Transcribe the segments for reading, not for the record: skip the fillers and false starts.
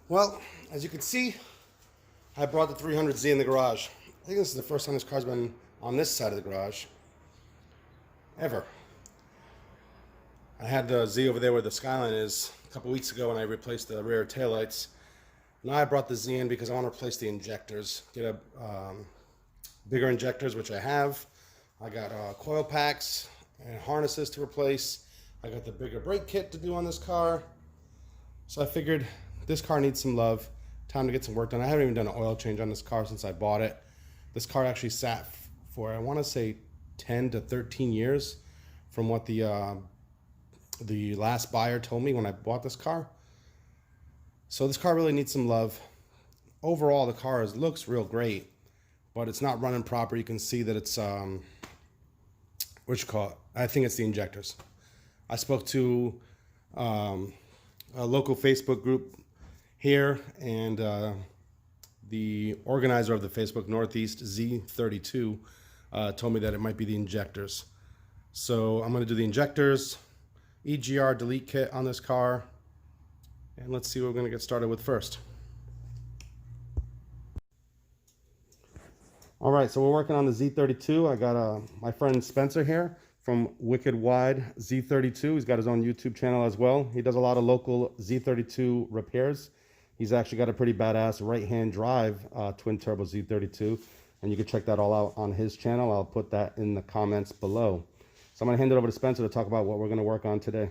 Well, as you can see, I brought the 300Z in the garage. I think this is the first time this car's been on this side of the garage ever. I had the Z over there where the Skyline is a couple weeks ago when I replaced the rear taillights. Now I brought the Z in because I want to replace the injectors. Get a bigger injectors, which I have. I got coil packs and harnesses to replace. I got the bigger brake kit to do on this car. So I figured this car needs some love. Time to get some work done. I haven't even done an oil change on this car since I bought it. This car actually sat for, I want to say, 10 to 13 years from what the last buyer told me when I bought this car. So this car really needs some love. Overall, the car looks real great, but it's not running proper. You can see that it's, what you call it? I think it's the injectors. I spoke to a local Facebook group here, and the organizer of the Facebook Northeast Z32 told me that it might be the injectors. So I'm going to do the injectors, EGR delete kit on this car, and let's see what we're going to get started with first. All right, so we're working on the Z32. I got my friend Spencer here from Wicked Wide Z32. He's got his own YouTube channel as well. He does a lot of local Z32 repairs. He's actually got a pretty badass right-hand drive Twin Turbo Z32, and you can check that all out on his channel. I'll put that in the comments below. So I'm going to hand it over to Spencer to talk about what we're going to work on today.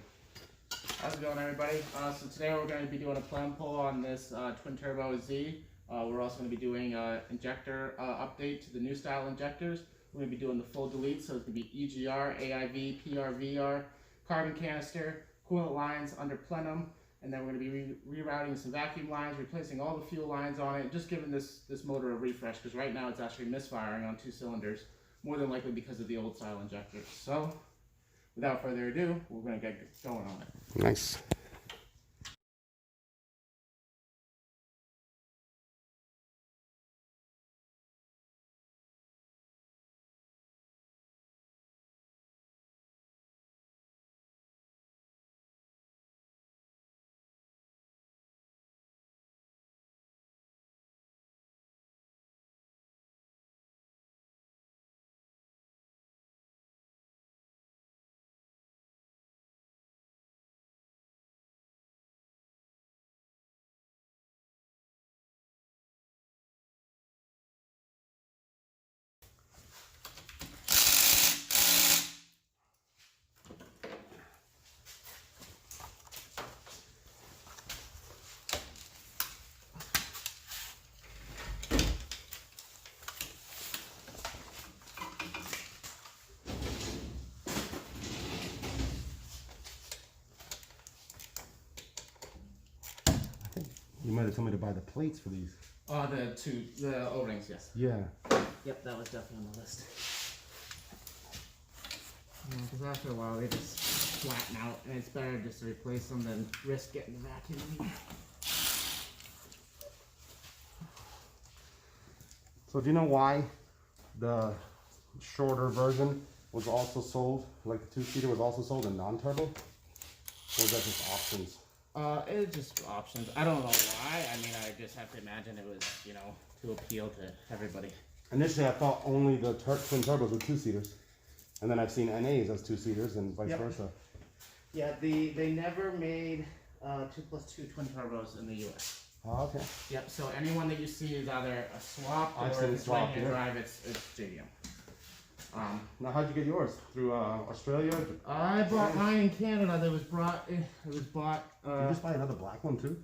How's it going, everybody? So today we're going to be doing a plan pull on this Twin Turbo Z. We're also going to be doing an injector update to the new style injectors. We're going to be doing the full delete, so it's going to be EGR, AIV, PRVR, carbon canister, coolant lines under plenum, and then we're going to be rerouting some vacuum lines, replacing all the fuel lines on it, just giving this motor a refresh, because right now it's actually misfiring on 2 cylinders, more than likely because of the old style injectors. So, without further ado, we're going to get going on it. Nice. You might have told me to buy the plates for these. The O-rings, yes. Yeah. Yep, that was definitely on the list. Because after a while they just flatten out, and it's better just to replace them than risk getting the vacuum in here. So do you know why the shorter version was also sold, like the 2-seater was also sold in non-turbo? Or was that just options? It's just options. I don't know why. I mean, I just have to imagine it was, you know, to appeal to everybody. Initially, I thought only the twin turbos were 2-seaters, and then I've seen NAs as 2-seaters and vice versa. Yeah, they never made 2+2 twin turbos in the U.S. Oh, okay. Yep. So anyone that you see is either a swap or if it's right-hand drive, it's JDM. Now, how'd you get yours? Through Australia? I bought mine in Canada. It was bought. Did you just buy another black one too?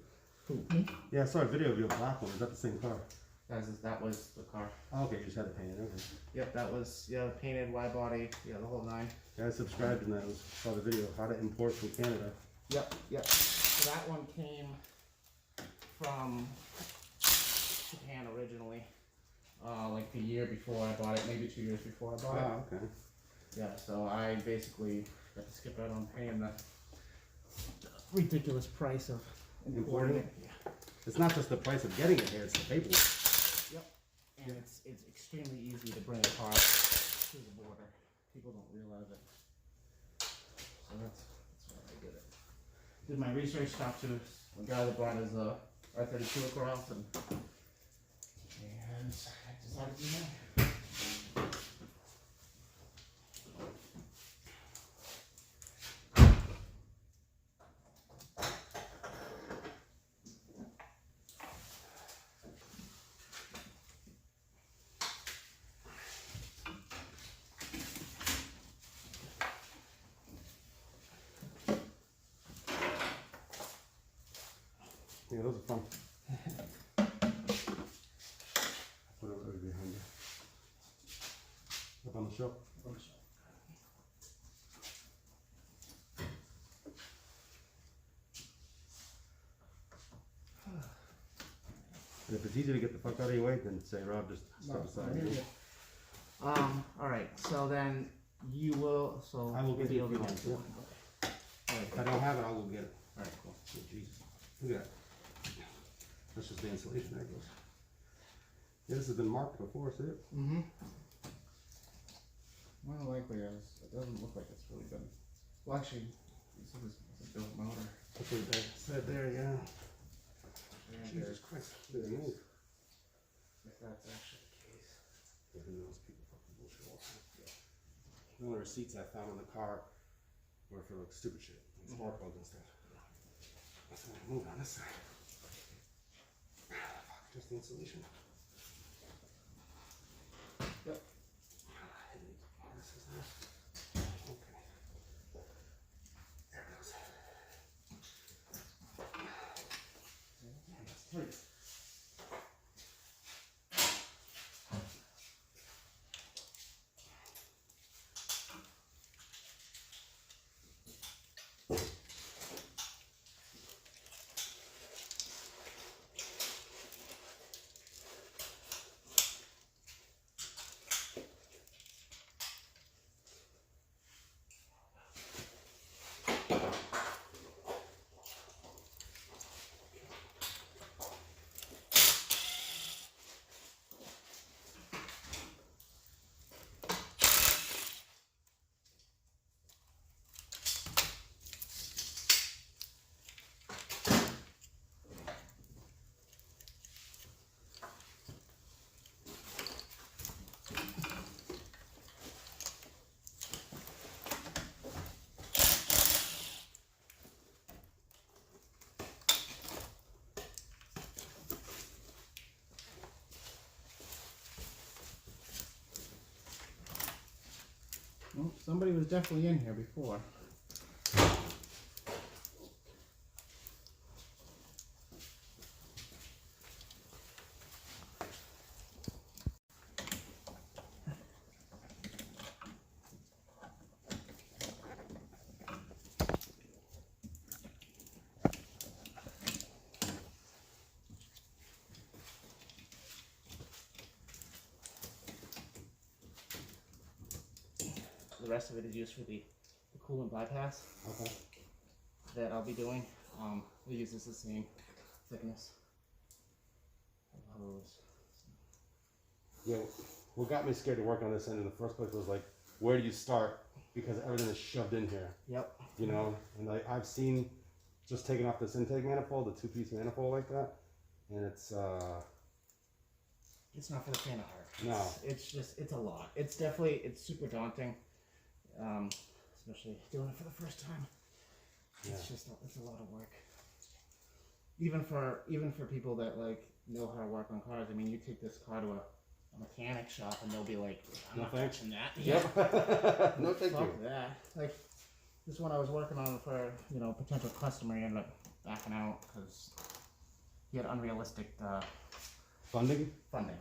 Me? Yeah, I saw a video of your black one. Is that the same car? That was the car. Oh, okay, you just had it painted. Okay. Yep, that was painted, wide body, the whole 9. Yeah, I subscribed and I saw the video of how to import from Canada. Yep. So that one came from Japan originally. Like the year before I bought it, maybe 2 years before I bought it. Oh, okay. Yeah, so I basically got to skip out on paying the ridiculous price of importing it. Yeah. It's not just the price of getting it here, it's the paperwork. Yep. And it's extremely easy to bring a car to the border. People don't realize it. So that's why I did it. Did my research, talked to a guy that brought his or 32 across, and I decided to do that. Yeah, those are fun. Put it right behind you. Up on the shelf. And if it's easy to get the fuck out of your way, then say, Rob, just step aside. Alright, so then you will, so. I will get you'll it if you be want. able Yeah. to- Alright, If I don't have it, I'll go get it. alright, cool. Oh, Jesus. Look at that. That's just the insulation. There it goes. Yeah, this has been marked before, see it? Mm-hmm. More than likely, it doesn't look like it's really been. Well, actually, this is a built motor. That's what they said there, yeah. And Jesus Christ. Didn't move. if that's actually the case. Yeah, who knows? People fucking bullshit all the time. Yeah. One of the receipts I found in the car were for like stupid shit. Like spark plugs and stuff. That's why I moved on this side. Fuck, just the insulation. Yep. Oh, this is nice. Okay. There it goes. Yeah, that's tight. Well, somebody was definitely in here before. The rest of it is used for the coolant bypass Okay. that I'll be doing. It uses the same thickness of hose. Yeah, what got me scared to work on this end in the first place was like, where do you start? Because everything is shoved in here, Yep. you know? And I've seen just taking off this intake manifold, the two-piece manifold like that, and it's It's not for the faint of heart. No. It's just, it's a lot. It's definitely, it's super daunting. Especially doing it for the first time. It's just, it's a lot of work. Even for people that like know how to work on cars. I mean, you take this car to a mechanic shop and they'll be like, I'm No not thanks. touching that. Yep. No thank you. Fuck that. Like, this one I was working on for, potential customer, he ended up backing out because he had unrealistic Funding? funding.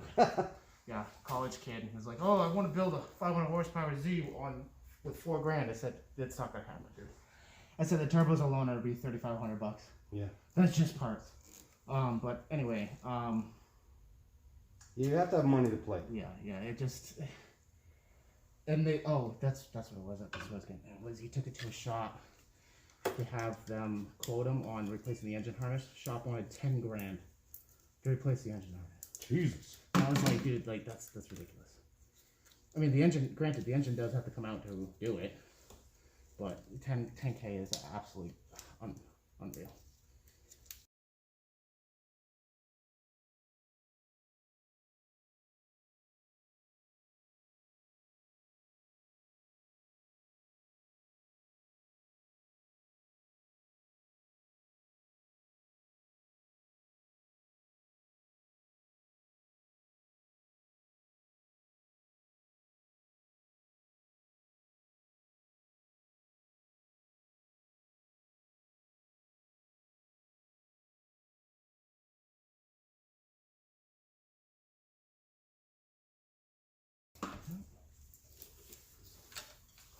Yeah, college kid was like, oh, I want to build a 500 horsepower Z with $4,000. I said, it's not gonna happen, dude. I said the turbos alone would be $3,500. Yeah. That's just parts. But anyway, You have to have money to play. yeah, it just, and they, oh, that's what it was. That's what I was getting at. Was he took it to a shop to have them quote him on replacing the engine harness. Shop wanted $10,000 to replace the engine harness. Jesus. I was like, dude, like that's ridiculous. I mean, the engine, granted, the engine does have to come out to do it, but 10K is absolutely unreal.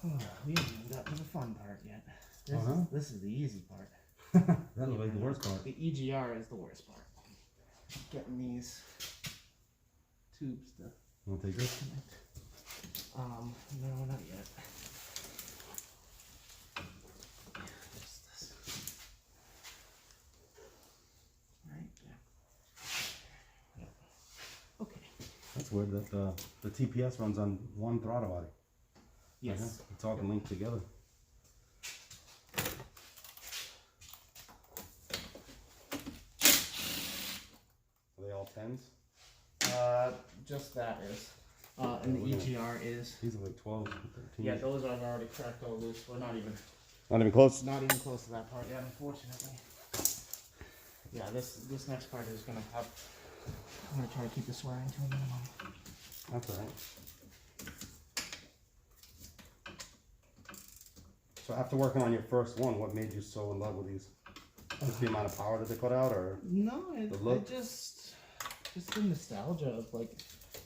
We haven't even got to the fun part yet. This is the easy part. That looks like the worst part. The EGR is the worst part. Getting these tubes to Want to take this? connect. No, not yet. Just this. Right there. Yeah. Okay. That's weird that the TPS runs on one throttle body. Yes. Okay. It's all linked together. Are they all 10s? Just that is. And the EGR is. These are like 12, 13. Yeah, those I've already cracked all loose. We're not even close? not even close to that part yet, unfortunately. Yeah, this next part is gonna have. I'm gonna try to keep the swearing to a minimum. That's alright. So after working on your first one, what made you so in love with these? Just the amount of power that they put out, or? No, The look? it just the nostalgia of like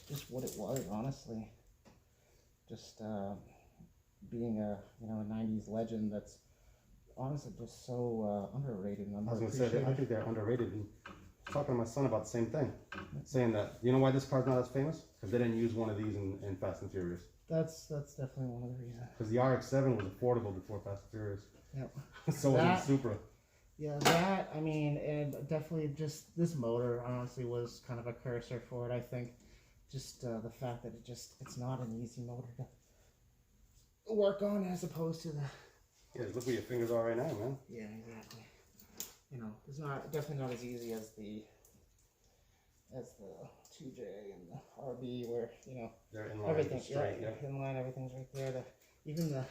just what it was, honestly. Just being a a '90s legend that's honestly just so underrated and I was gonna say, I underappreciated. think they're underrated. And I was talking to my son about the same thing, saying that, you know why this car's not as famous? Because they didn't use one of these in Fast and Furious. That's definitely one of the reasons. Because the RX-7 was affordable before Fast and Furious. Yep. So was That- the Supra. Yeah, that, I mean, and definitely just this motor honestly was kind of a cursor for it, I think. Just the fact that it's not an easy motor to work on as opposed to the. Yeah, look where your fingers are right now, man. Yeah, exactly. It's definitely not as easy as the 2J and the RB where, They're in line, everything, straight, yeah. inline, everything's right there. Even the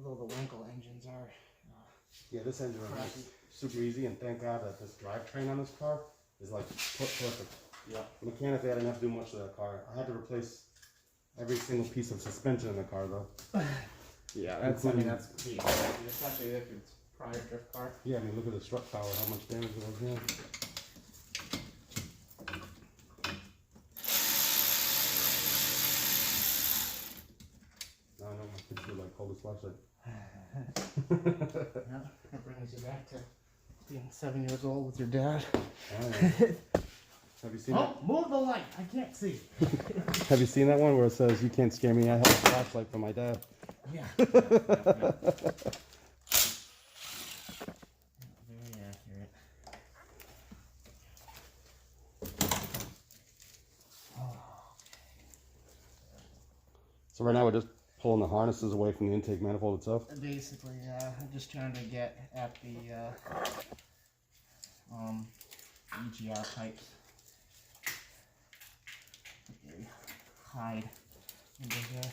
Wankel engines are. Yeah, this engine is Crappy. super easy, and thank God that this drivetrain on this car is like perfect. Yeah. Mechanically, I didn't have to do much to that car. I had to replace every single piece of suspension in the car, though. Yeah, that's key, especially if it's prior drift car. Yeah, I mean, look at the strut power, how much damage it was here. Now I know my kids feel like hold this flashlight. Yeah, that brings you back to being 7 years old with your dad. Oh, yeah. Have you seen that? Move the light! I can't see. Have you seen that one where it says, "You can't scare me, I have a flashlight for my dad"? Yeah. Very accurate. So right now we're just pulling the harnesses away from the intake manifold itself. Basically, yeah. I'm just trying to get at the EGR pipes. They hide under here.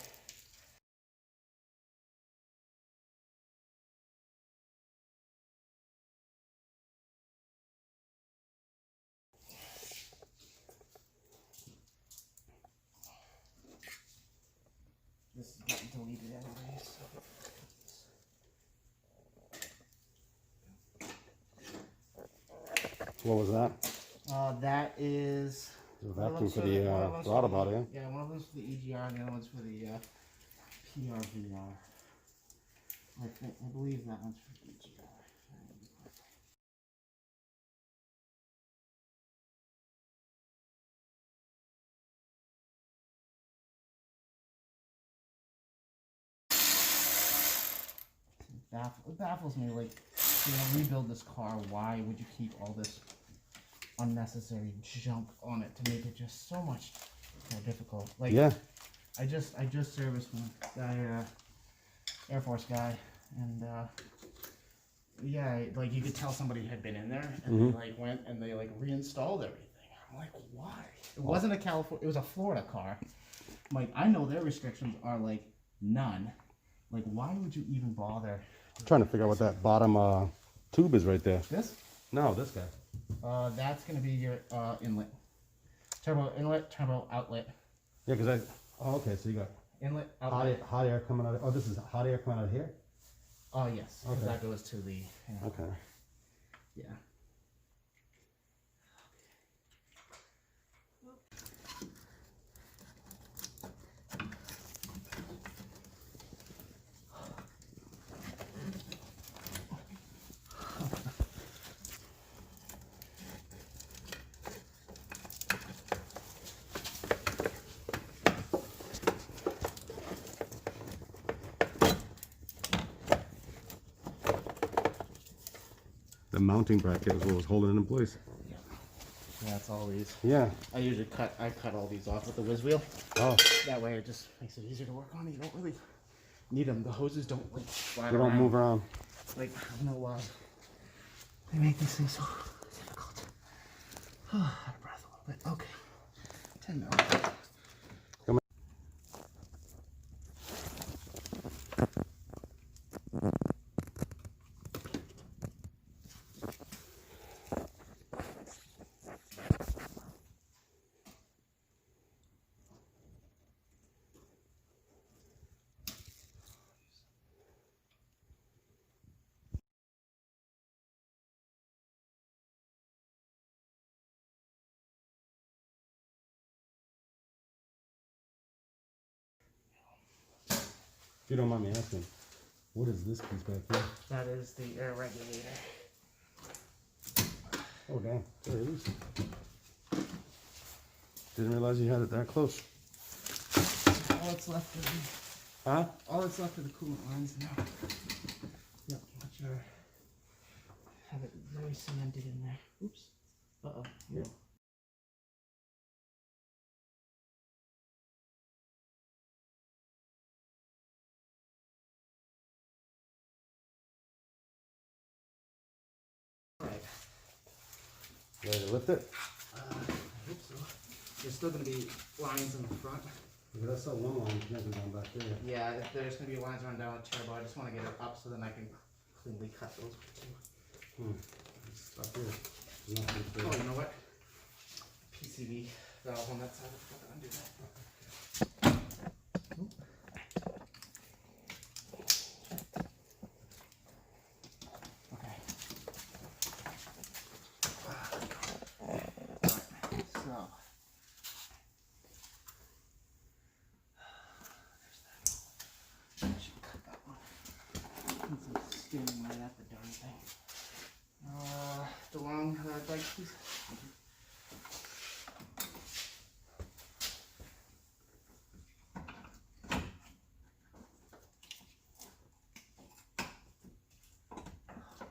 This is getting deleted anyway, so. What was that? That is The vacuum one's for one the of them's throttle for the- body, yeah? Yeah, one of them's for the EGR and the other one's for the PRVR. I believe that one's for the EGR. It baffles me, like, rebuild this car, why would you keep all this unnecessary junk on it to make it just so much more difficult? Like, Yeah. I just serviced one guy, Air Force guy, and yeah, like you could tell somebody had been in there and they like went and they like reinstalled everything. I'm like, why? It wasn't a California, it was a Florida car. Like, I know their restrictions are like none. Like, why would you even bother? I'm trying to figure out what that bottom tube is right there. This? No, this guy. That's gonna be your inlet. Turbo inlet, turbo outlet. Yeah, because oh, okay, so you got Inlet, outlet. hot air coming out of, oh, this is hot air coming out of here? Oh, yes. 'Cause Okay. that goes to the, Okay. yeah. mounting bracket was what was holding it in place. Yeah, that's all these. Yeah. I cut all these off with the whiz wheel. Oh. That way it just makes it easier to work on. You don't really need them. The hoses don't like slide They don't around. move around. Like, I don't know why they make these things so difficult. Out of breath a little bit. Okay. 10 mil. Come If you don't mind me asking, what is this piece back here? That is the air regulator. Oh, damn. There it is. Didn't realize you had it that close. All that's left is Huh? all that's left are the coolant lines now. Yep, which are have it very cemented in there. Oops. Uh-oh. Yeah. Right. Ready to lift it? I hope so. There's still going to be lines in the front. Because I saw one line connected down back there. Yeah, if there's going to be lines running down the turbo. I just want to get it up so then I can cleanly cut those too. It's stuck here. Nothing Oh, straight. you know what? PCV valve on that side. I forgot to undo that. Okay. Alright, so. I should cut that one. Since I'm staring right at the darn thing. The long bike piece.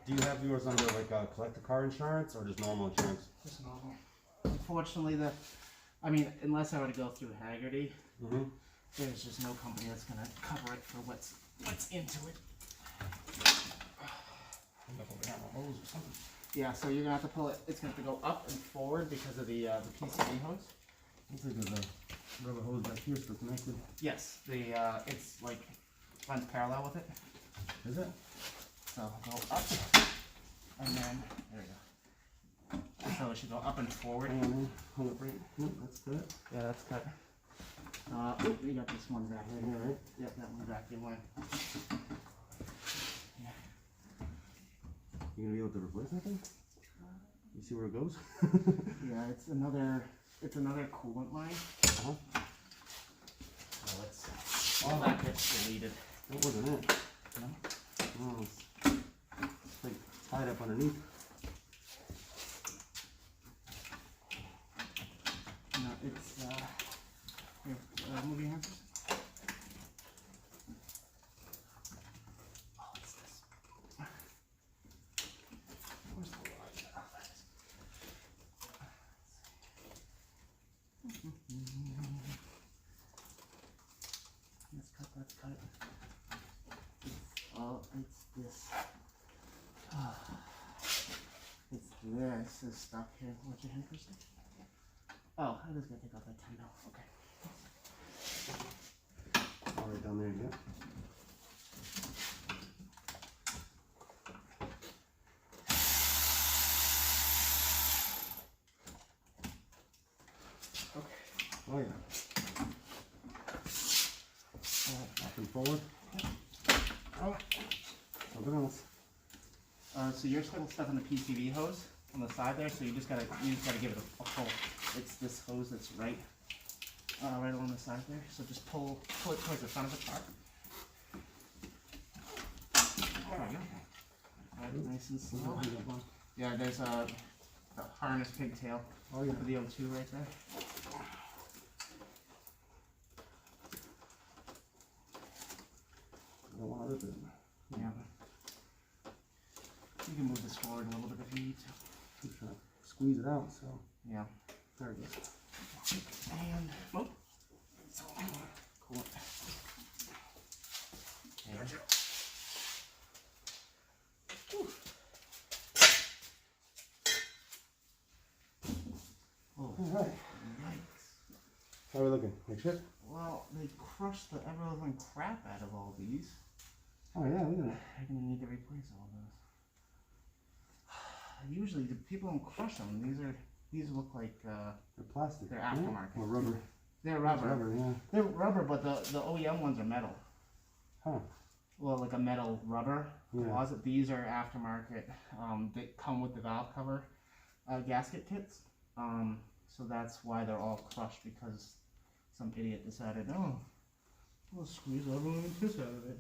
Do you have yours under like collector car insurance or just normal insurance? Just normal. Unfortunately, I mean, unless I were to go through Haggerty, there's just no company that's gonna cover it for what's into it. Yeah, so you're gonna have to pull it. It's gonna have to go up and forward because of the PCV hose. Looks like there's a rubber hose back here still connected. Yes, it's like runs parallel with it. Is it? So go up, and then there we go. So it should go up and forward. Hang on, man. Hold it right. Nope, that's good. Yeah, that's cut. We got this one back right here, right? Yep, that one back. You want? You gonna be able to replace that thing? You see where it goes? Yeah, it's another coolant line. So it's all that gets deleted. That wasn't it. No? No, it's like tied up underneath. No, it's here, move your hand. Oh, it's this. Where's the line? Oh, that is. Let's cut. Oh, it's this. It's this is stuck here. What's your hand for a second? Oh, I was gonna take off that 10 mil. Okay. All right down there, yeah. Okay. Oh yeah. Up and forward. Oh. Something else. So you're still stuck on the PCV hose on the side there, so you just gotta give it a pull. It's this hose that's right along the side there. So just pull it towards the front of the car. There we go. Right, nice and slow. Yeah, there's a harness pigtail. Oh yeah. For the O2 right there. I don't want to rip it. Yeah. You can move this forward a little bit if you need to. I'm trying to squeeze it out, so. Yeah. There it goes. And, oh. Cool. And, oh, Alright. yikes. How are we looking? Like shit? Well, they crushed the ever-loving crap out of all these. Oh yeah, look at that. I'm gonna need to replace all those. Usually, the people don't crush them. These look like They're plastic. they're aftermarket. Or rubber. They're rubber. Rubber, yeah. They're rubber, but the OEM ones are metal. Huh. Well, like a metal rubber Yeah. closet. These are aftermarket. They come with the valve cover gasket kits. So that's why they're all crushed, because some idiot decided, oh, we'll squeeze everyone and piss out of it.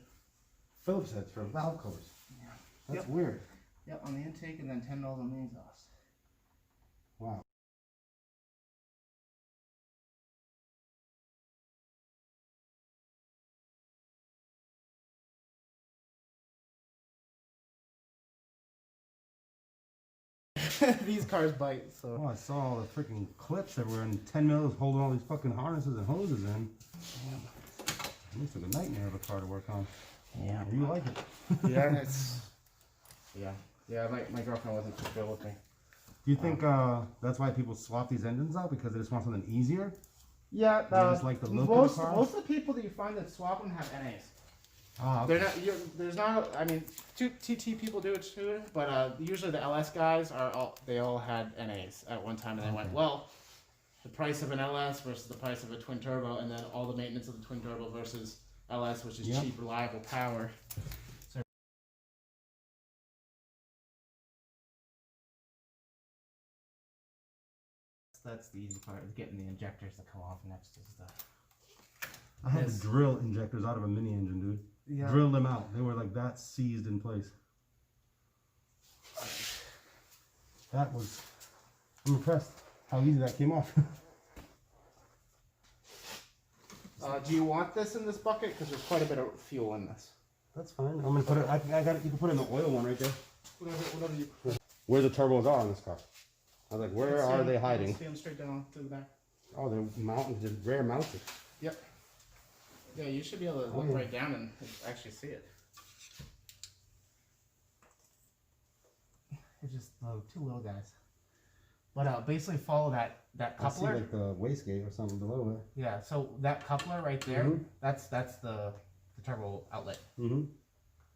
Phillips heads for valve covers. Yeah. That's Yep. weird. Yep, on the intake, and then $10 on the exhaust. Wow. These cars bite, so. Oh, I saw all the freaking clips that were in 10 mils holding all these fucking harnesses and hoses in. It looks like a nightmare of a car to work on. Yeah. You like it? Yeah, it's. Yeah. My girlfriend wasn't too good with me. Do you think that's why people swap these engines out, because they just want something easier? Yeah, You just like the look of the car? most of the people that you find that swap them have NAs. Ah, They're not. There's not. I mean, TT people do it too, but usually the LS guys they all had NAs at one time, and they went, well, the price of an LS versus the price of a twin turbo, and then all the maintenance of the twin turbo versus LS, which is Yep. cheap, reliable power. So that's the easy part, is getting the injectors to come off. Next is the. I had Yes. to drill injectors out of a mini engine, dude. Yeah. Drill them out. They were like that seized in place. That was. I'm impressed how easy that came off. Do you want this in this bucket? Because there's quite a bit of fuel in this. That's fine. I'm gonna put it. I got it. You can put it in the oil one right there. Whatever you. Where the turbos are on this car. I was like, where are they hiding? See them straight down to the back. Oh, they're mounted. They're rear mounted. Yep. Yeah, you should be able to look right down and actually see it. It's just two little guys. But basically follow that I see coupler. like the wastegate or something below it. Yeah, so that coupler right there, Mhm. that's the turbo outlet. Mm-hmm.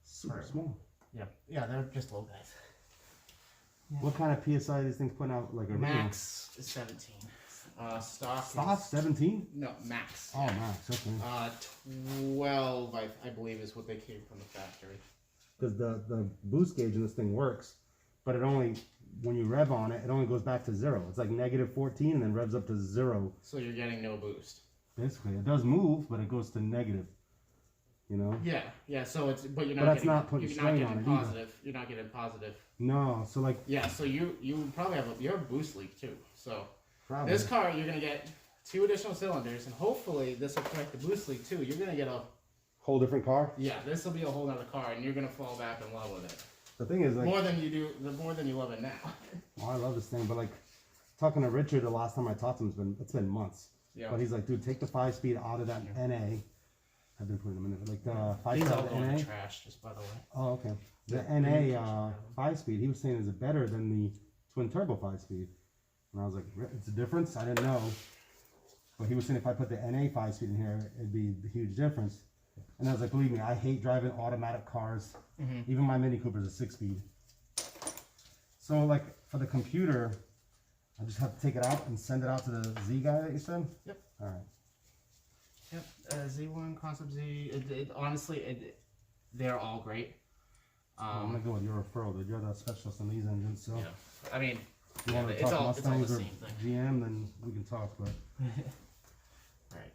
Super Right. small. Yeah, they're just little guys. What kind of PSI are these things putting out? Like a Max is 17. Stock. stock 17? No, max. Oh, max. Okay. 12, I believe, is what they came from the factory. Because the boost gauge in this thing works, but it only, when you rev on it, it only goes back to 0. It's like negative 14 and then revs up to 0. So you're getting no boost. Basically, it does move, but it goes to negative. You know? Yeah. So it's but you're But not that's getting, not putting you're not strain getting on it either. positive. You're not getting positive. No. So like. Yeah. So you probably have you have a boost leak too. So Probably. this car you're gonna get 2 additional cylinders, and hopefully this will correct the boost leak too. You're gonna get a Whole different car. yeah. This will be a whole other car, and you're gonna fall back in love with it The thing is, like, more than you love it now. oh, I love this thing, but like, talking to Richard the last time I talked to him, it's been months. Yeah. But he's like, dude, take the 5-speed out of that NA. I've been putting them in it, like the 5-speed These all out of go the in the NA. trash, just by the way. Oh, okay. The NA 5-speed, he was saying, is it better than the twin turbo 5-speed? And I was like, it's a difference? I didn't know. But he was saying if I put the NA 5-speed in here, it'd be a huge difference. And I was like, believe me, I hate driving automatic cars. Mm-hmm. Even my Mini Cooper is a 6-speed. So like for the computer, I just have to take it out and send it out to the Z guy that you said? Yep. All right. Yep, Z1, Concept Z. Honestly, they're all great. I'm gonna go with your referral, dude. You're the specialist on these engines, so Yeah, I mean, if you want to it's talk all Mustangs the or same thing. GM, then we can talk. But Right.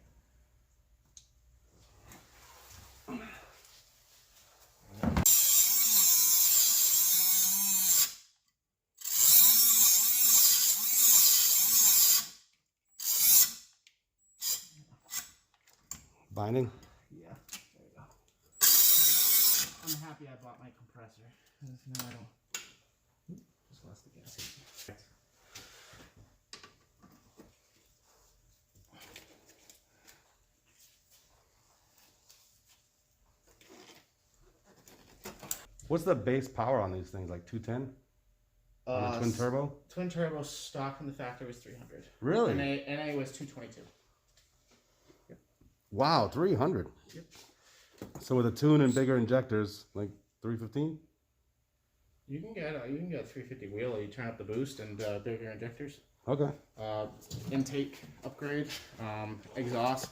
binding. Yeah, there you go. I'm happy I bought my compressor. 'Cause now I don't plus the gas. What's the base power on these things? Like 210 on the twin turbo? Twin turbo stock in the factory was 300. Really? NA was 222. Wow, 300. Yep. So with a tune and bigger injectors, like 315. You can get a 350 wheel. You turn up the boost and bigger injectors. Okay. Intake upgrade, exhaust.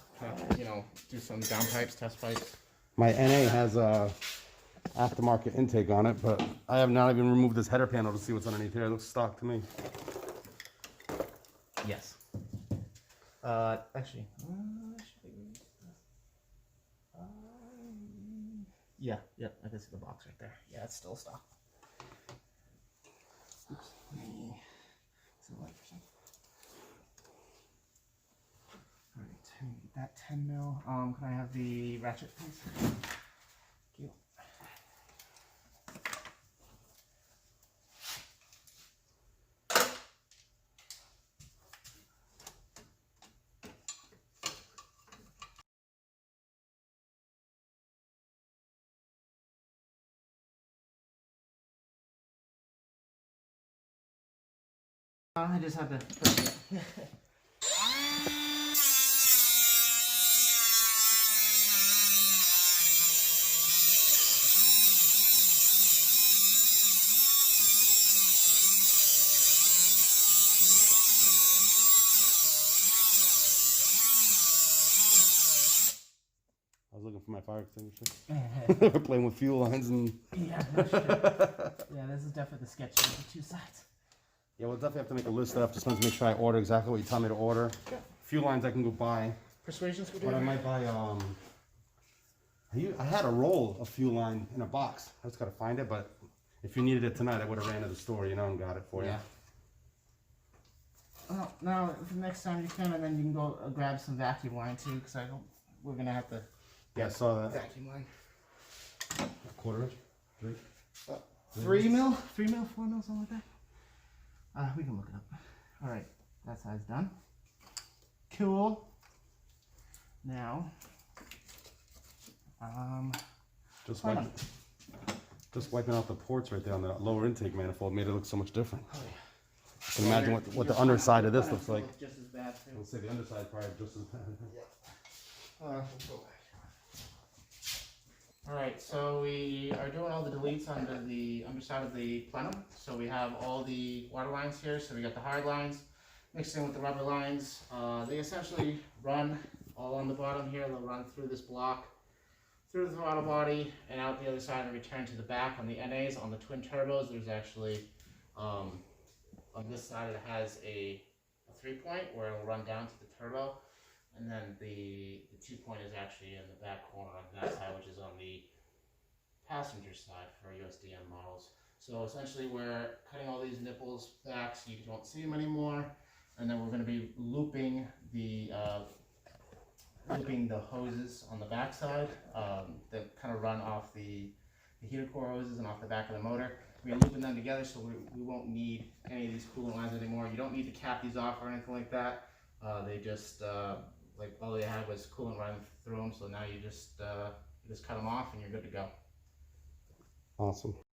Do some downpipes, test pipes. My NA has a aftermarket intake on it, but I have not even removed this header panel to see what's underneath here. It looks stock to me. Yes. Actually, yeah, I can see the box right there. Yeah, it's still stock. Oops. Let me see the light for a second. All right, I need that 10 mil. Can I have the ratchet, please? Thank you. I just had to put it in. I was looking for my fire extinguisher. We're playing with fuel lines and. Yeah, that's true. Yeah, this is definitely the sketch of the two sides. Yeah, we'll definitely have to make a list of. Just want to make sure I order exactly what you tell me to order. Yeah. Fuel lines I can go buy. Persuasion But I screwdriver. might buy I had a roll of fuel line in a box. I just gotta find it, but if you needed it tonight, I would have ran to the store, and got it for you. Yeah. Well, now for next time you can, and then you can go grab some vacuum line too, because we're gonna have to Yeah, I saw that. vacuum line. Quarter inch? 3? 3 mil, 4 mil, something like that. We can look it up. All right, that side's done. Cool. Now, Just Hold wipe, just wiping out the ports right there on the lower intake manifold made it look so much different. Oh, yeah. I can imagine what the underside of this looks like. Just as bad too. Let's say the underside probably just as bad. We'll go back. All right, so we are doing all the deletes under the underside of the plenum. So we have all the water lines here. So we got the hard lines mixed in with the rubber lines. They essentially run all on the bottom here. They'll run through this block, through the throttle body, and out the other side and return to the back. On the NAs, on the twin turbos, there's actually, on this side it has a 3-point where it'll run down to the turbo. And then the 2-point is actually in the back corner on that side, which is on the passenger side for USDM models. So essentially we're cutting all these nipples back so you don't see them anymore. And then we're going to be looping the hoses on the back side that kind of run off the heater core hoses and off the back of the motor. We're looping them together so we won't need any of these coolant lines anymore. You don't need to cap these off or anything like that. They just like all they had was coolant running through them, so now you just cut them off and you're good to go. Awesome.